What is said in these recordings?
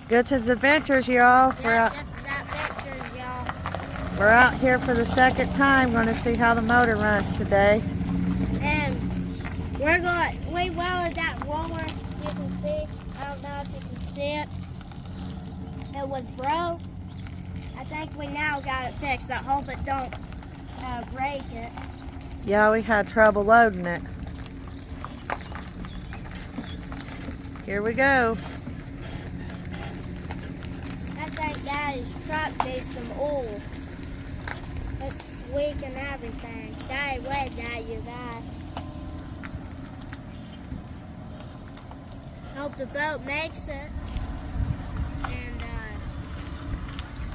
Goodson's Adventures, y'all. Yeah, Goodson's Adventures, y'all. We're out here for the second time. Going to see how the motor runs today. And we welded that roller. You can see. I don't know if you can see it. It was broke. I think we now got it fixed. I hope it don't break it. Yeah, we had trouble loading it. Here we go. I think Daddy's truck needs some oil. It's weak and everything. Daddy, wait, Daddy, you guys. Hope the boat makes it.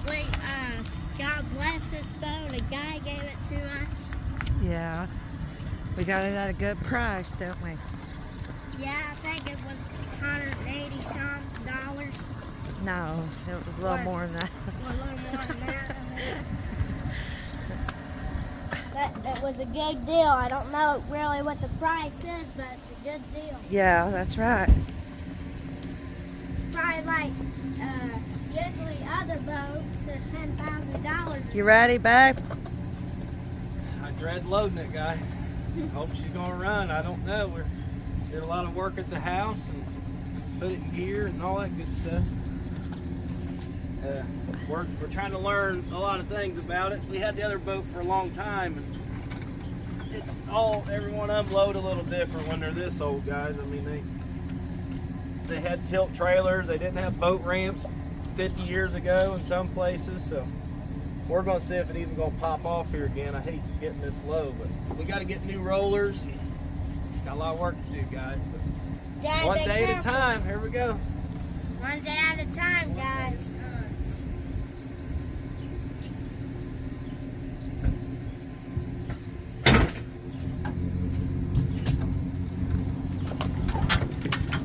And God bless this boat. A guy gave it to us. Yeah. We got it at a good price, don't we? Yeah, I think it was $180-some. No, it was a little more than that. Or a little more than that. But it was a good deal. I don't know really what the price is, but it's a good deal. Yeah, that's right. Probably like usually other boats are $10,000. You ready, babe? I dread loading it, guys. Hope she's gonna run. I don't know. We did a lot of work at the house and put it in gear and all that good stuff. We're trying to learn a lot of things about it. We had the other boat for a long time, and it's every one of them load a little different when they're this old, guys. I mean, they had tilt trailers. They didn't have boat ramps 50 years ago in some places, so we're going to see if it even going to pop off here again. I hate getting this low, but we got to get new rollers. Got a lot of work to do, guys. Dad, One day at a time. Here we go. One day at a time, guys.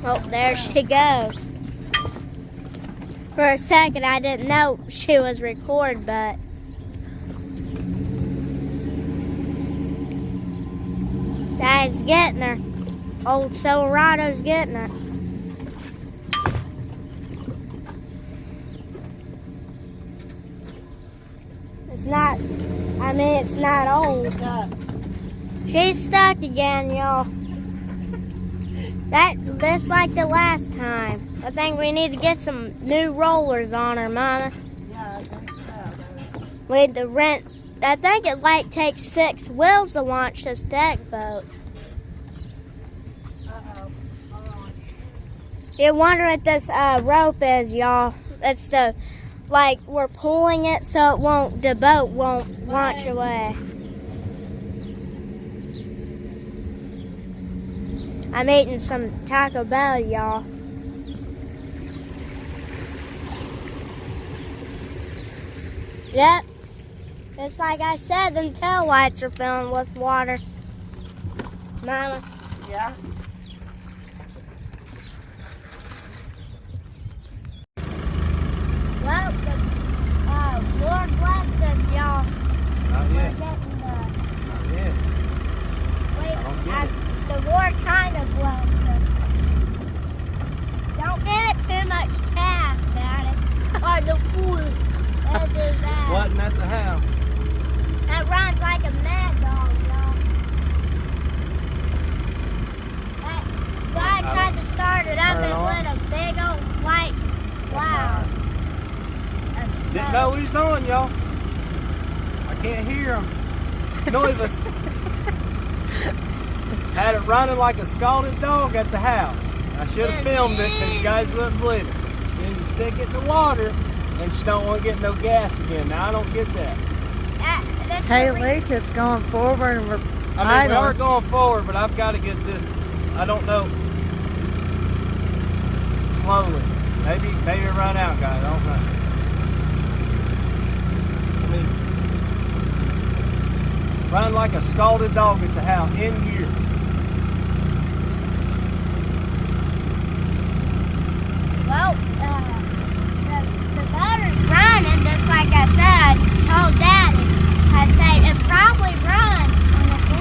Oh, there she goes. For a second, I didn't know she was recording, but Dad's getting her. Old Silverado's getting it. It's not old. She's stuck again, y'all. That's like the last time. I think we need to get some new rollers on her, Mama. Yeah, I think so. We need to rent. I think it takes 6 wheels to launch this deck boat. Uh-oh. Hold on. You wonder what this rope is, y'all. It's we're pulling it so the boat won't launch away. I'm eating some Taco Bell, y'all. Yep. It's like I said, them tail lights are filling with water. Mama. Yeah. Well, Lord bless us, y'all. Not yet. We're getting Not yet. I don't get it. the Lord kind of blessed us. Don't give it too much cast, Daddy. Or the wood. That'll do that. Wasn't at the house. That runs like a mad dog, y'all. That guy tried to start it up and lit a big old white cloud. of smoke. Didn't know he's on, y'all. I can't hear him. Noiseless. Had it running like a scalded dog at the house. I should have filmed it because you guys wouldn't believe it. Then you stick it in the water and she don't want to get no gas again. Now I don't get that. Hey, at least it's going forward and we're I mean, we are going forward, but I've got to get this, I don't know, slowly. Maybe run out, guys. I don't know. I mean, run like a scalded dog at the house in here. Well, the motor's running, just like I said. I told Daddy. I say it probably run.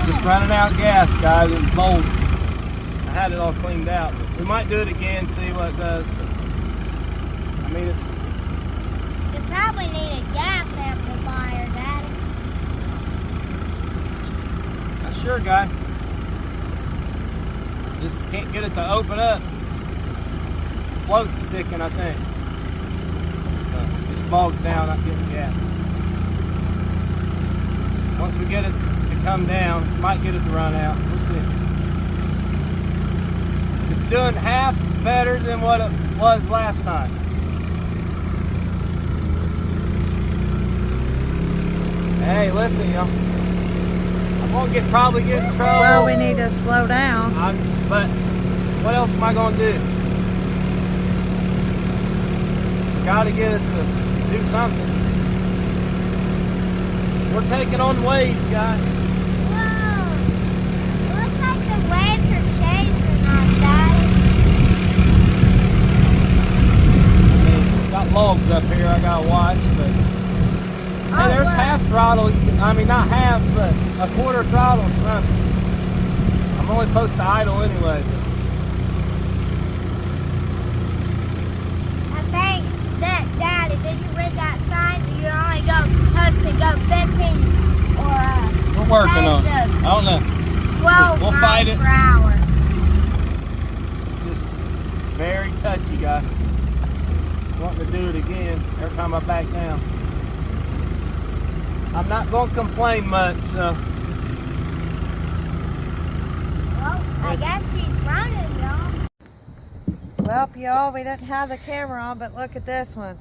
Just running out gas, guys, and mold. I had it all cleaned out. We might do it again, see what it does. But I mean, it's You probably need a gas amplifier, Daddy. sure, guy. Just can't get it to open up. Float's sticking, I think. Just bogs down, not getting gas. Once we get it to come down, might get it to run out. We'll see. It's doing half better than what it was last time. Hey, listen, y'all. I'm gonna probably get in trouble. Well, we need to slow down. But what else am I gonna do? Gotta get it to do something. We're taking on waves, guys. Whoa! Looks like the waves are chasing us, Daddy. Got logs up here I gotta watch, but hey, there's half throttle. I mean, not half, but a quarter throttle. So I'm only supposed to idle anyway. I think that, Daddy, did you read that sign? You're only supposed to go 15 or We're working on it. I don't know. 12 We'll fight miles it. per hour. It's just very touchy, guy. Wanting to do it again every time I back down. I'm not going to complain much, so. Well, I guess she's running, y'all. Well, y'all, we didn't have the camera on, but look at this one.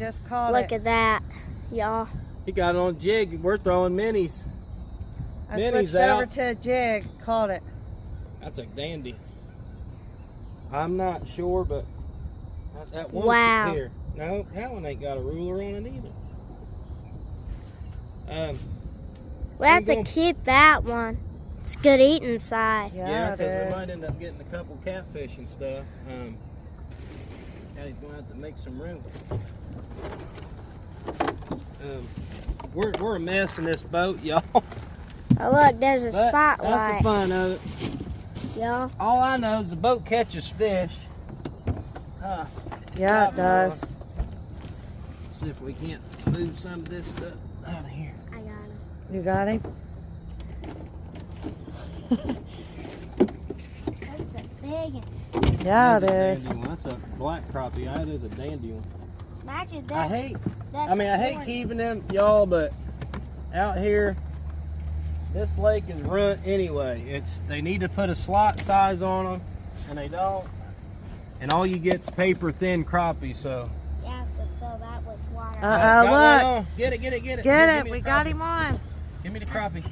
Just caught Look it. at that, y'all. He got it on jig. We're throwing minis. I Minis switched over out. to a jig. Caught it. That's a dandy. I'm not sure, but that one Wow. here. No, that one ain't got a ruler on it either. We have to gonna- keep that one. It's good eating size. Yeah, Yeah, it because is. we might end up getting a couple catfish and stuff. Daddy's gonna have to make some room. We're a mess in this boat, y'all. Oh, look, there's a But that's spotlight, the fun of it. y'all. All I know is the boat catches fish. Yeah, it Let's does. see if we can't move some of this stuff out of here. I got him. You got him? That's a big one. Yeah, it That's a is. dandy one. That's a black crappie. That is a dandy one. Imagine this. I hate That's keeping them, y'all, but out here, this lake is ruined anyway. They need to put a slot size on them, and they don't. And all you get's paper thin crappie. So. You have to fill that with water. Got one Look. on. Get it. Get Here, it. give me We the got crappie. him on. Give me the crappie.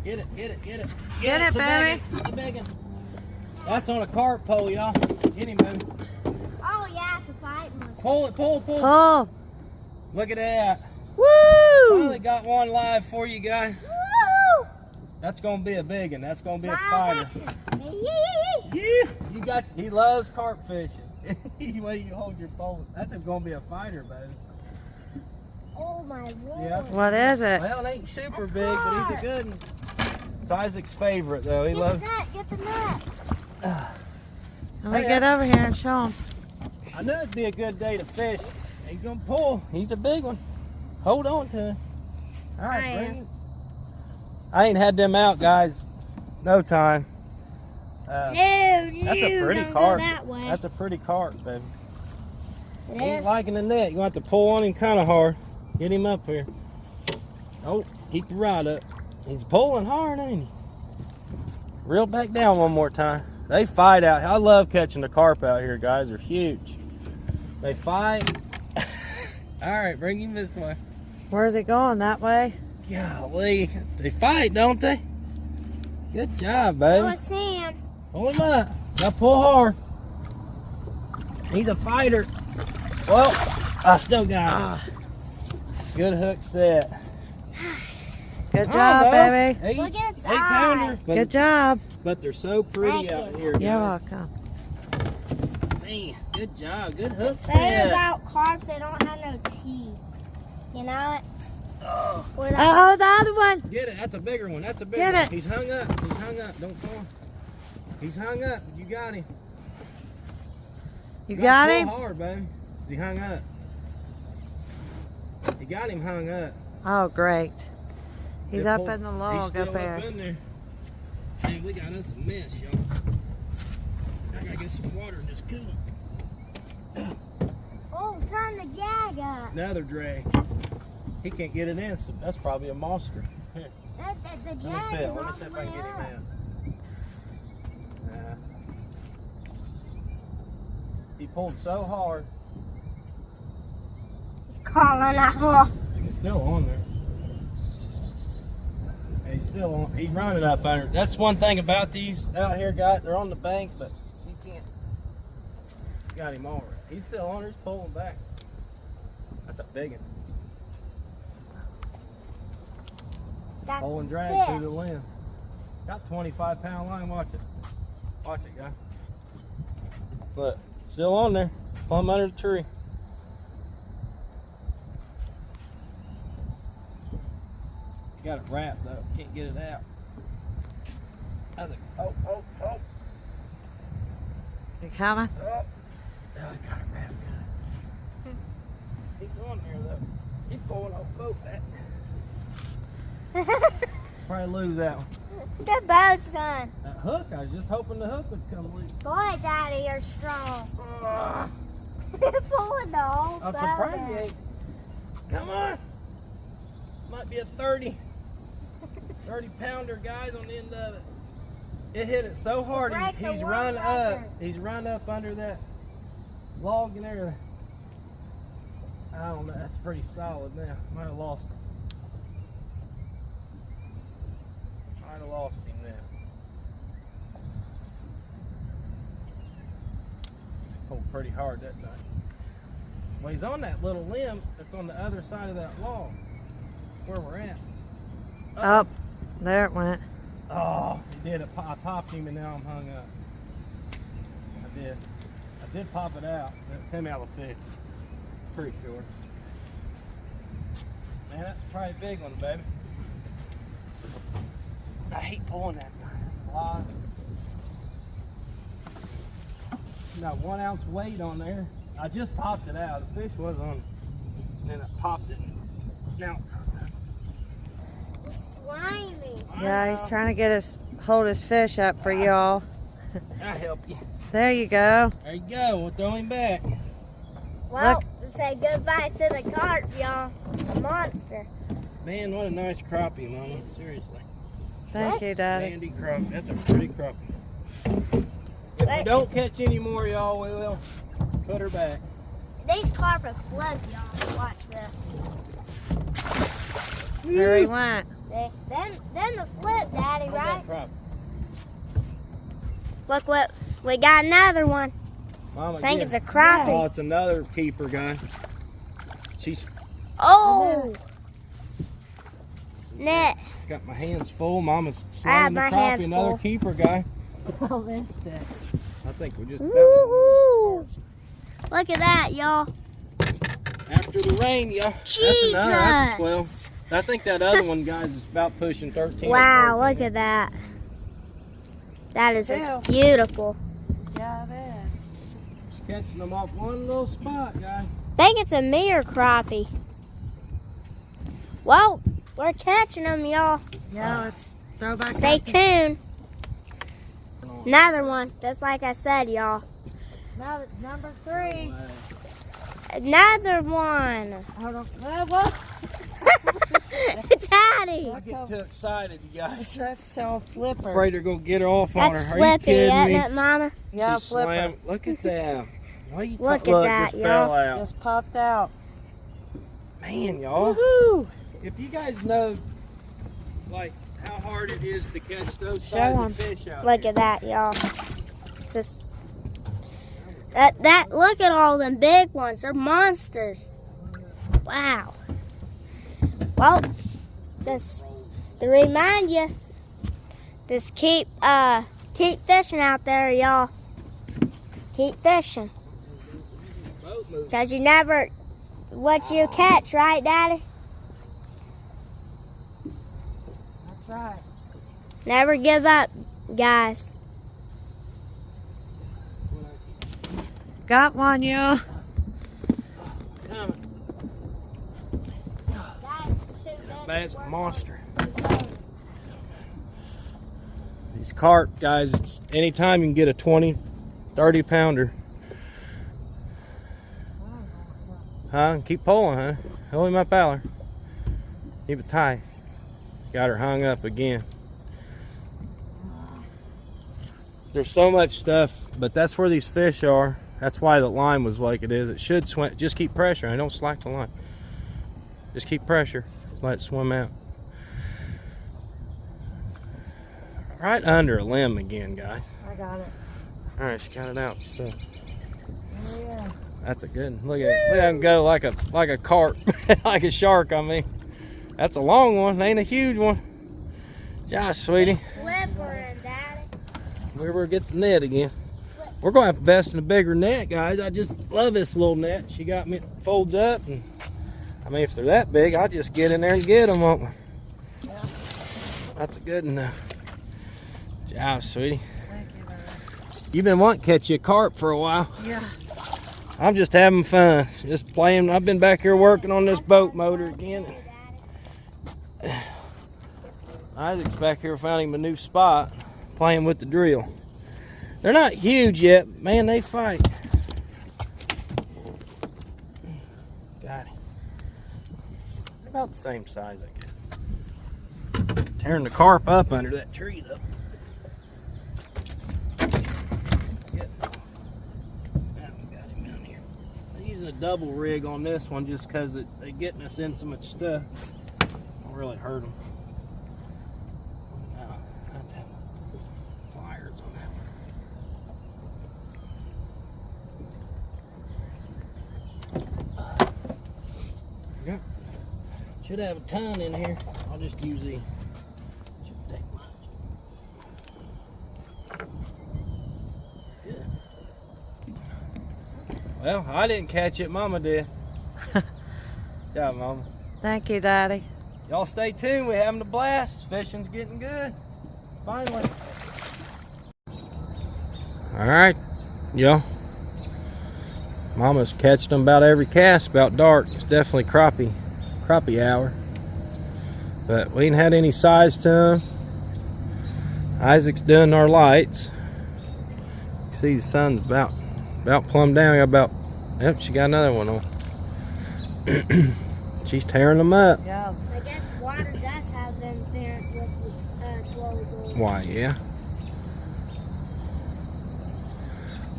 Get it. Get it, It's a baby. It's a big one. That's on a carp pole, y'all. Get him, baby. Oh, yeah, it's a fight one. Pull it. Pull. Look at that. Woo! Finally got one live for you guys. Woo! That's gonna be a big one. That's gonna be a Wow, fighter. that's a- Yeah, he loves carp fishing. The way you hold your poles. That's gonna be a fighter, baby. Oh, my lord. Yeah. What is it? Well, it ain't super big, but he's a good one. It's Isaac's favorite, though. He Get loves. the nut, get the nut. Let me get over here and show him. I knew it'd be a good day to fish. He's gonna pull. He's a big one. Hold on to him. All right, I bring am. him. I ain't had them out, guys. No time. No, That's a pretty don't carp. Go that way. That's a pretty carp, baby. It He ain't is. liking the net. You have to pull on him kind of hard. Get him up here. Oh, keep the rod up. He's pulling hard, ain't he? Reel back down one more time. They fight out. I love catching the carp out here, guys. They're huge. They fight. All right, bring him this way. Where's it going? That way? Golly, they fight, don't they? Good job, Oh, baby. I see him. Pull him up. Now pull hard. He's a fighter. Well, I still got him. Good hook set. Good Come job, on, baby. Eight, Look at its 8-pounder. But, Good job. but they're so pretty Thank out you. here, You're guys. welcome. Man, good job. Good hook The thing set. about carps, they don't have no teeth. You know it? Oh, Or like, Oh, the other one. get it. That's a bigger one. That's a big Get one. it. He's hung up. Don't fall. He's hung up. You got him. You got Pull him? hard, baby. He hung up. You got him hung up. Oh, great. He's It up pulled- in the log he's still up there. in there. Hey, we got us a mess, y'all. I gotta get some water and just cool him. Oh, turn the jag up. Another drag. He can't get it in, so that's probably a monster. Here, The let me jag is feel. Let me all see the if I way can get him up. in. He pulled so hard. He's calling out. He's still on there. He's still on. He's running up under. That's one thing about these out here, guys. They're on the bank, but you can't. Got him already. He's still on there. He's pulling back. That's a big one. That's Pull and drag fish. through the limb. Got 25-pound line. Watch it. Watch it, guy. Look, still on there. Plumb under the tree. Got it wrapped though. Can't get it out. I think. Oh. You coming? Oh, I got it wrapped. He's on there though. He's pulling off both that. Probably lose that one. The boat's done. That hook, I was just hoping the hook would come loose. Boy, Daddy, you're strong. Ah, You're pulling the whole I'm boat surprised in. you ain't. Come on. Might be a 30 pounder, guys, on the end of it. It hit it so hard, Break the he's world run up. record. He's run up under that log and everything. I don't know, that's pretty solid now. Might have lost him. Might have lost him now. Pulled pretty hard that night. Well, he's on that little limb that's on the other side of that log. Where we're at. Up. There it went. Oh, he did it. I popped him and now I'm hung up. I did pop it out. It came out of the fish. Pretty sure. Man, that's probably a big one, baby. I hate pulling that. That's a lot. Got 1 ounce weight on there. I just popped it out. The fish was on it. And then I popped it. Now. It's slimy. Yeah, he's trying to get us, hold his fish up for y'all. I'll help you. There you go. There you go. We'll throw him back. Well, say goodbye to the carp, y'all. The monster. Man, what a nice crappie, Mama. Seriously. Thank you, Daddy. Sandy crappie. That's a pretty crappie. If we don't catch any more, y'all, we will put her back. These carp are flood, y'all. Watch this. There he went. See? Then the flip, Daddy, How's right? that crappie? Look what we got, another one. Mama, I think get it's a it. crappie. Oh, it's another keeper, guy. She's Oh! Net. got my hands full. Mama's I have slamming the my crappie. hands Another full. keeper, guy. I missed it. I think we just Woohoo! Look at that, y'all. after the rain, y'all. That's another. That's a 12. I think that other one, guys, is about pushing 13. Wow, or look 14. at that. That is just Ew. beautiful. Yeah, it is. Just catching them off one little spot, guy. I think it's a mirror crappie. Well, we're catching them, y'all. Yeah, let's throw back. Stay up. tuned. Another one, just like I said, y'all. Now, number 3. Another one. Hold on. Well, Daddy. I get too excited, you guys. that's so flipper. Afraid they're gonna get off on That's her. Are you flippy, kidding isn't me? it, Mama? Yeah, She flipper. slammed- Look at that. Why you Look talk- at that, just y'all. fell out. Just popped out. Man, y'all. Woohoo! If you guys know, like, how hard it is to catch those Show size 'em. of fish out Look here. at that, y'all. Just that. Look at all them big ones. They're monsters. Wow. Well, just to remind you, just keep fishing out there, y'all. Keep fishing, Boat moving. 'cause you never what you catch, right, Daddy? That's right. Never give up, guys. Got one, y'all. That's a monster. These carp, guys, it's anytime you can get a 20, 30 pounder. Huh? Keep pulling, huh? Hold him up, Aller. Keep it tight. Got her hung up again. There's so much stuff, but that's where these fish are. That's why the line was like it is. It should swim. Just keep pressure. I don't slack the line. Just keep pressure. Let it swim out. Right under a limb again, guys. I got it. All right, she got it out. So Oh, yeah. that's a good one. Look at it. Look at him go like a carp, like a shark. I mean, that's a long one. Ain't a huge one. Josh, sweetie. Slippery, Daddy. We were get the net again. We're going to have to invest in a bigger net, guys. I just love this little net. She got me, it folds up. And I mean, if they're that big, I'll just get in there and get them, won't we? Yeah. That's a good one. Job, sweetie. Thank you, Daddy. You've been wanting to catch you a carp for a while. Yeah. I'm just having fun. Just playing. I've been back here working on this boat motor again. Isaac's back here finding him a new spot, playing with the drill. They're not huge yet. Man, they fight. Got it. They're about the same size, I guess. Tearing the carp up under that tree, though. Using a double rig on this one just because they're getting us in so much stuff. Don't really hurt them. No, not that one. Pliers on that one. Yeah. Should have a ton in here. I'll just use the. Should take much. Good. Well, I didn't catch it. Mama did. Good job, Mama. Thank you, Daddy. Y'all stay tuned. We're having a blast. Fishing's getting good. Finally. All right, y'all. Mama's catching them about every cast about dark. It's definitely crappie hour. But we ain't had any size to them. Isaac's doing our lights. You see the sun's about plumb down. Yep, she got another one on. She's tearing them up. Yeah. I guess water does have interference with swallowing. Why, yeah.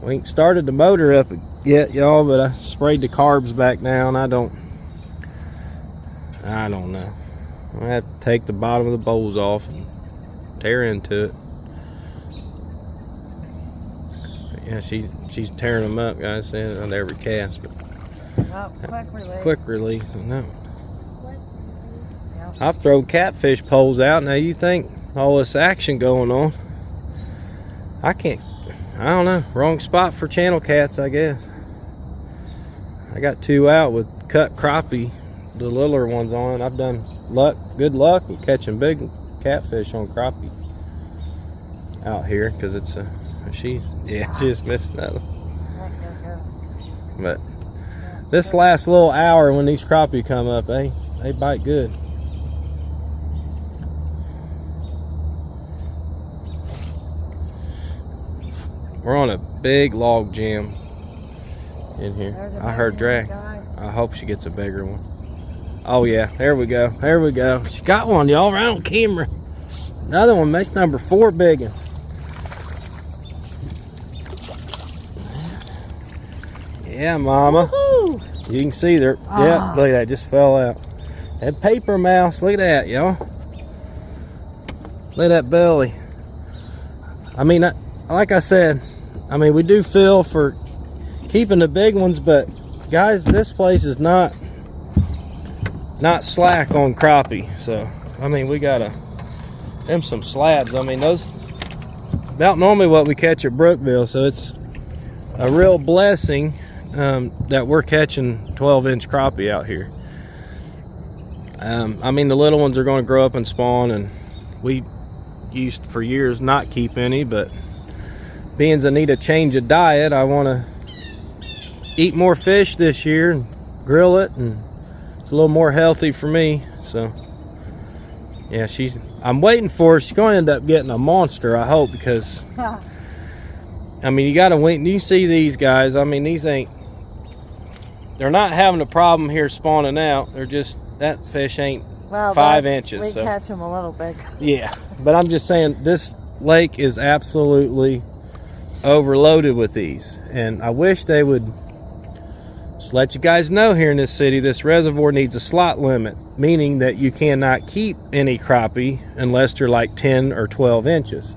We ain't started the motor up yet, y'all, but I sprayed the carbs back down. I don't know. I have to take the bottom of the bowls off and tear into it. Yeah, she's tearing them up, guys. On every cast, but Oh, quick release. quick release on that one. Yep. I've thrown catfish poles out. Now you think all this action going on? I don't know. Wrong spot for channel cats, I guess. I got 2 out with cut crappie, the littler ones on. I've done good luck with catching big catfish on crappie out here because it's she just missed another. But this last little hour when these crappie come up, they bite good. We're on a big log jam in here. I heard drag. I hope she gets a bigger one. Oh yeah, there we go. There we go. She got one, y'all, right on camera. Another one, that's number 4 big one. Yeah, Mama. You can see there. Yeah, look at that, just fell out. That paper mouse, look at that, y'all. Look at that belly. I mean, like I said, I mean, we do feel for keeping the big ones, but guys, this place is not slack on crappie. So, I mean, we got them some slabs. I mean, those about normally what we catch at Brookville, so it's a real blessing that we're catching 12-inch crappie out here. I mean, the little ones are going to grow up and spawn, and we used for years not keep any, but being I need a change of diet, I want to eat more fish this year and grill it, and it's a little more healthy for me. So yeah, I'm waiting for her. She's going to end up getting a monster, I hope, because I mean, you gotta wait. You see these guys, I mean, they're not having a problem here spawning out. They're just, that fish ain't 5 inches. We so. catch them a little big. Yeah, but I'm just saying, this lake is absolutely overloaded with these, and I wish they would just let you guys know here in this city, this reservoir needs a slot limit, meaning that you cannot keep any crappie unless they're like 10 or 12 inches.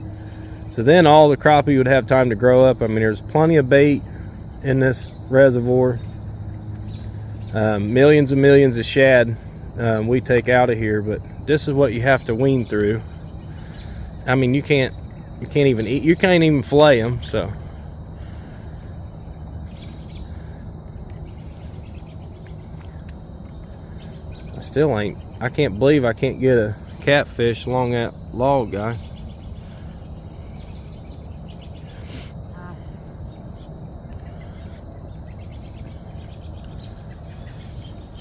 So then all the crappie would have time to grow up. I mean, there's plenty of bait in this reservoir. Millions and millions of shad we take out of here, but this is what you have to wean through. I mean, you can't even eat, you can't even fillet them. So I can't believe I can't get a catfish along that log, guy.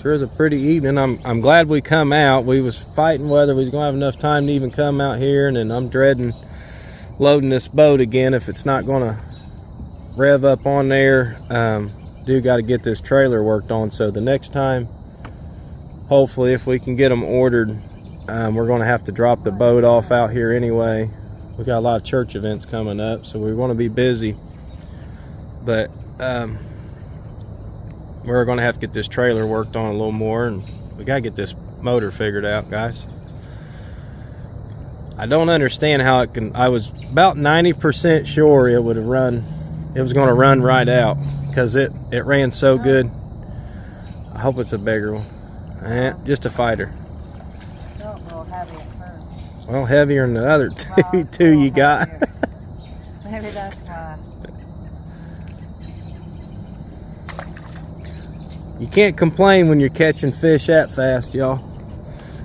Sure is a pretty evening. I'm glad we come out. We was fighting whether we was gonna have enough time to even come out here, and then I'm dreading loading this boat again if it's not gonna rev up on there. Do got to get this trailer worked on, so the next time, hopefully, if we can get them ordered, we're gonna have to drop the boat off out here anyway. We got a lot of church events coming up, so we're gonna be busy, but we're gonna have to get this trailer worked on a little more, and we gotta get this motor figured out, guys. I don't understand how it can. I was about 90% sure it would have run. It was gonna run right out because it ran so good. I hope it's a bigger one. Just a fighter. Felt a little heavy at first. Well, heavier than the other two you got. Maybe that's why. You can't complain when you're catching fish that fast, y'all.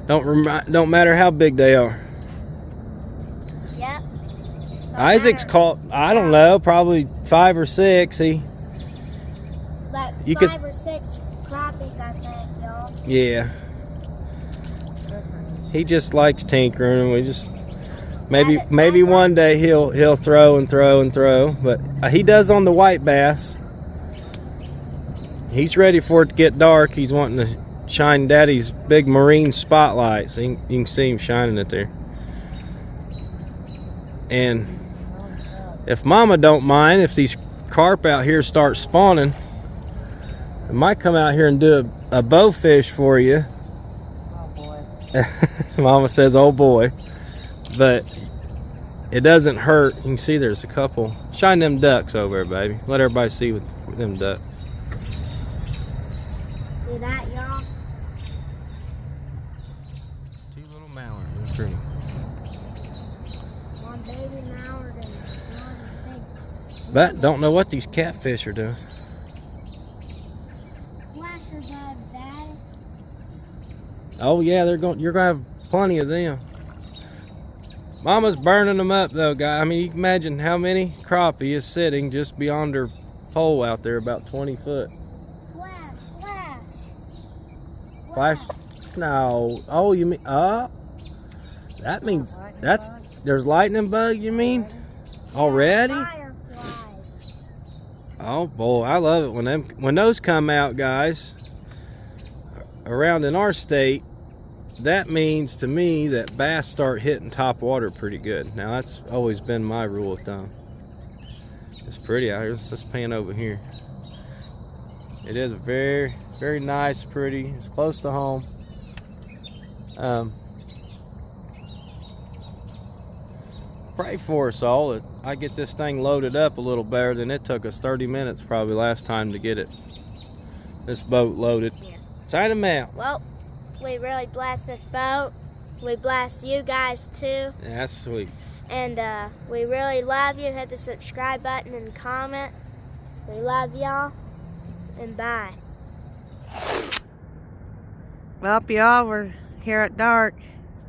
Don't matter how big they are. Yep. Isaac's caught, I don't know, probably 5 or 6. Like 5 or 6 crappies, I think, y'all. Yeah. He just likes tinkering. We just maybe one day he'll throw and throw and throw, but he does on the white bass. He's ready for it to get dark. He's wanting to shine Daddy's big marine spotlight, so you can see him shining it there. And if Mama don't mind, if these carp out here start spawning, I might come out here and do a bow fish for you. Oh boy. Mama says, oh boy. But it doesn't hurt. You can see there's a couple. Shine them ducks over there, baby. Let everybody see with them ducks. See that, y'all? 2 little mallards. That's pretty. One baby mallard and one big. But don't know what these catfish are doing. Flasher bugs, Dad. Oh yeah, you're gonna have plenty of them. Mama's burning them up though, guy. I mean, you can imagine how many crappie is sitting just beyond her pole out there, about 20 foot. Flash. No. Oh, you mean, that means there's lightning bug, you mean? Already? Fireflies. Oh boy, I love it when those come out, guys. Around in our state, that means to me that bass start hitting top water pretty good. Now that's always been my rule of thumb. It's pretty out here. Let's pan over here. It is a very, very nice, pretty. It's close to home. Pray for us all that I get this thing loaded up a little better than it took us 30 minutes probably last time to get this boat loaded. Yeah. Sign them out. Well, we really blessed this boat. We bless you guys too. Yeah, that's sweet. And we really love you. Hit the subscribe button and comment. We love y'all. And bye. Well, y'all, we're here at dark.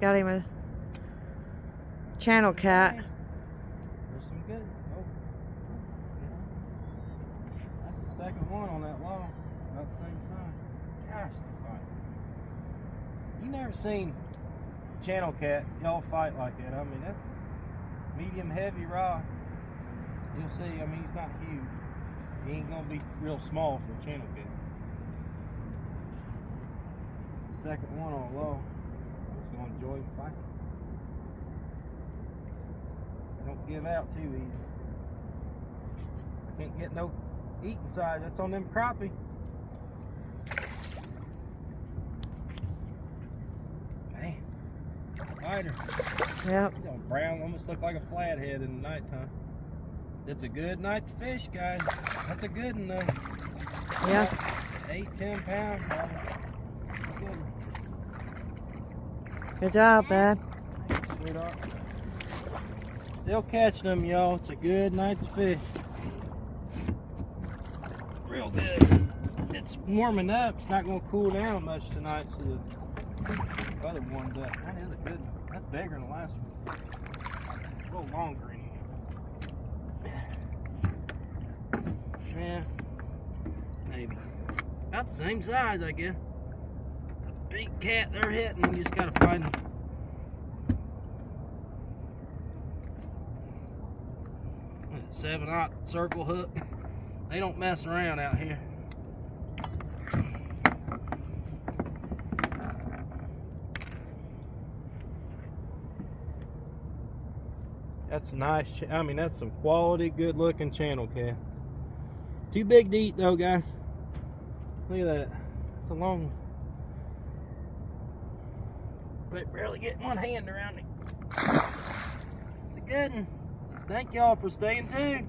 Got him a channel cat. There's some good. Oh. That's the second one on that Gosh, they fight. You never seen channel cat y'all fight like that. I mean, that medium heavy rod. You'll see. I mean, he's not huge. He ain't gonna be real small for a channel cat. It's the second one on low. I'm just gonna enjoy him fighting. Don't give out too easy. Can't get no eating size. That's on them crappie. Man, fighter. Yep. Brown, almost look like a flathead in the nighttime. It's a good night to fish, guys. That's a good one though. Yeah. 8-10 pounds, probably. Good. Good job, Dad. Sweetheart. Still catching them, y'all. It's a good night to fish. Real good. It's warming up. It's not going to cool down much tonight, so the other one's up. That is a good one. That's bigger than the last one. A little longer in here. Yeah. Maybe. About the same size, I guess. Big cat, they're hitting. You just got to find them. What, 7/0 circle hook. They don't mess around out here. That's nice. I mean, that's some quality, good looking channel cat. Too big to eat though, guys. Look at that. It's a long one. But barely getting one hand around it. It's a good one. Thank y'all for staying tuned.